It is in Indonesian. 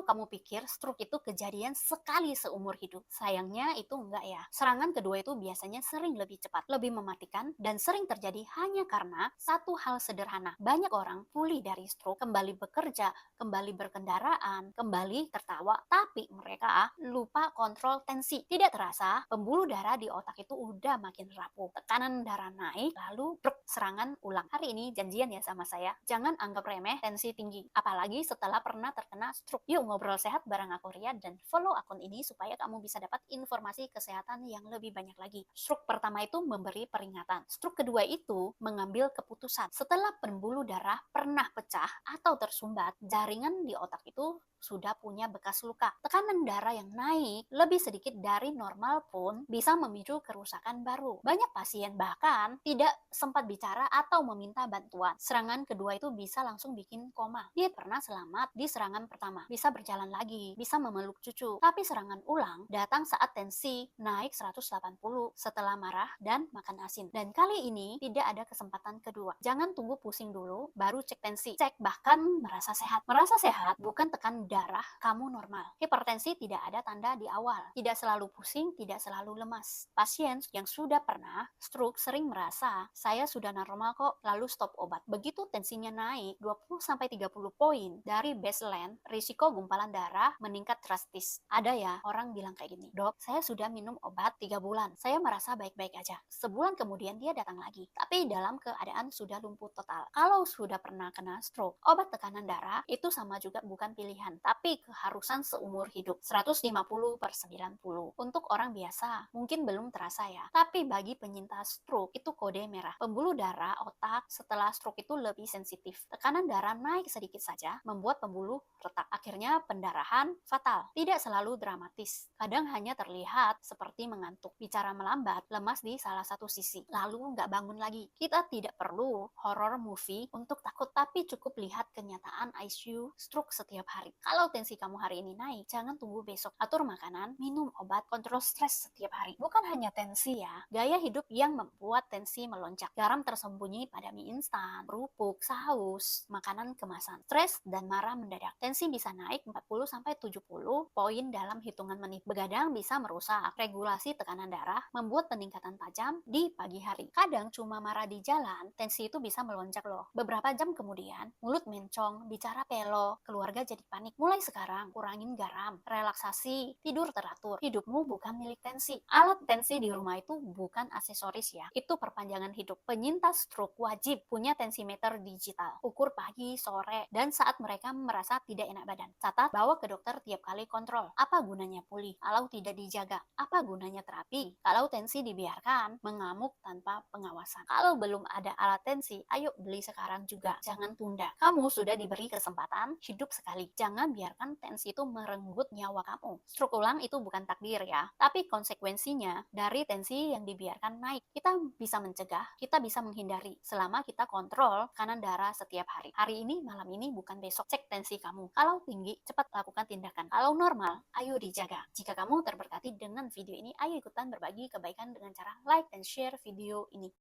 kamu pikir stroke itu kejadian sekali seumur hidup, sayangnya itu enggak ya. Serangan kedua itu biasanya sering lebih cepat, lebih mematikan, dan sering terjadi hanya karena satu hal sederhana. Banyak orang pulih dari stroke, kembali bekerja, kembali berkendaraan, kembali tertawa, tapi mereka lupa kontrol tensi. Tidak terasa, pembuluh darah di otak itu udah makin rapuh. Tekanan darah naik, lalu brek, serangan ulang. Hari ini janjian ya sama saya, jangan anggap remeh tensi tinggi, apalagi setelah pernah terkena stroke. Yuk ngobrol sehat bareng aku Ria, dan follow akun ini supaya kamu bisa dapat informasi kesehatan yang lebih banyak lagi. Stroke pertama itu memberi peringatan. Stroke kedua itu mengambil keputusan. Setelah pembuluh darah pernah pecah atau tersumbat, jaringan di otak itu sudah punya bekas luka. Tekanan darah yang naik lebih sedikit dari normal pun bisa memicu kerusakan baru. Banyak pasien bahkan tidak sempat bicara atau meminta bantuan. Serangan kedua itu bisa langsung bikin koma. Dia pernah selamat di serangan pertama, bisa berjalan lagi, bisa memeluk cucu. Tapi serangan ulang datang saat tensi naik 180 setelah marah dan makan asin. Dan kali ini tidak ada kesempatan kedua. Jangan tunggu pusing dulu, baru cek tensi. Cek bahkan merasa sehat. Merasa sehat bukan tekan darah kamu normal. Hipertensi tidak ada tanda di awal. Tidak selalu pusing, tidak selalu lemas. Pasien yang sudah pernah stroke sering merasa, saya sudah normal kok, lalu stop obat. Begitu tensinya naik 20-30 poin dari baseline, risiko gumpalan darah meningkat drastis. Ada ya orang bilang kayak gini, dok, saya sudah minum obat 3 bulan, saya merasa baik-baik aja. Sebulan kemudian dia datang lagi, tapi dalam keadaan sudah lumpuh total. Kalau sudah pernah kena stroke, obat tekanan darah itu sama juga bukan pilihan, tapi keharusan seumur hidup. 150/90. Untuk orang biasa mungkin belum terasa ya, tapi bagi penyintas stroke itu kode merah. Pembuluh darah otak setelah stroke itu lebih sensitif. Tekanan darah naik sedikit saja membuat pembuluh retak. Akhirnya pendarahan fatal. Tidak selalu dramatis. Kadang hanya terlihat seperti mengantuk, bicara melambat, lemas di salah satu sisi, lalu nggak bangun lagi. Kita tidak perlu horror movie untuk takut, tapi cukup lihat kenyataan ICU stroke setiap hari. Kalau tensi kamu hari ini naik, jangan tunggu besok. Atur makanan, minum obat, kontrol stres setiap hari. Bukan hanya tensi ya, gaya hidup yang membuat tensi melonjak. Garam tersembunyi pada mie instan, kerupuk, saus, makanan kemasan. Stres dan marah mendadak. Tensi bisa naik 40-70 poin dalam hitungan menit. Begadang bisa merusak regulasi tekanan darah, membuat peningkatan tajam di pagi hari. Kadang cuma marah di jalan, tensi itu bisa melonjak loh. Beberapa jam kemudian, mulut mencong, bicara pelo, keluarga jadi panik. Mulai sekarang, kurangin garam, relaksasi, tidur teratur. Hidupmu bukan milik tensi. Alat tensi di rumah itu bukan aksesoris ya. Itu perpanjangan hidup. Penyintas stroke wajib punya tensimeter digital. Ukur pagi, sore, dan saat mereka merasa tidak enak badan. Catat, bawa ke dokter tiap kali kontrol. Apa gunanya pulih kalau tidak dijaga? Apa gunanya terapi kalau tensi dibiarkan mengamuk tanpa pengawasan? Kalau belum ada alat tensi, ayo beli sekarang juga. Jangan tunda. Kamu sudah diberi kesempatan hidup sekali. Jangan biarkan tensi itu merenggut nyawa kamu. Stroke ulang itu bukan takdir ya, tapi konsekuensinya dari tensi yang dibiarkan naik. Kita bisa mencegah, kita bisa menghindari selama kita kontrol kanan darah setiap hari. Hari ini, malam ini, bukan besok. Cek tensi kamu. Kalau tinggi, cepat lakukan tindakan. Kalau normal, ayo dijaga. Jika kamu terberkati dengan video ini, ayo ikutan berbagi kebaikan dengan cara like dan share video ini.